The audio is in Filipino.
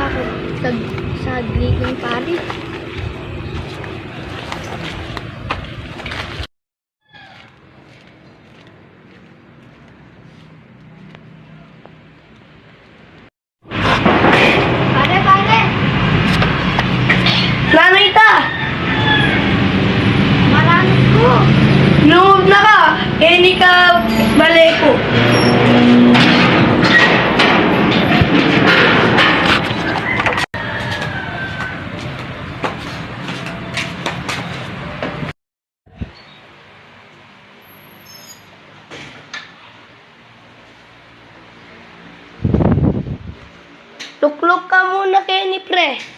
ako sa greeting party. Pare! Nanita! Marami ko. Loob na ka! Hindi ka baleko. Tuklok ka muna, Kenny, pre.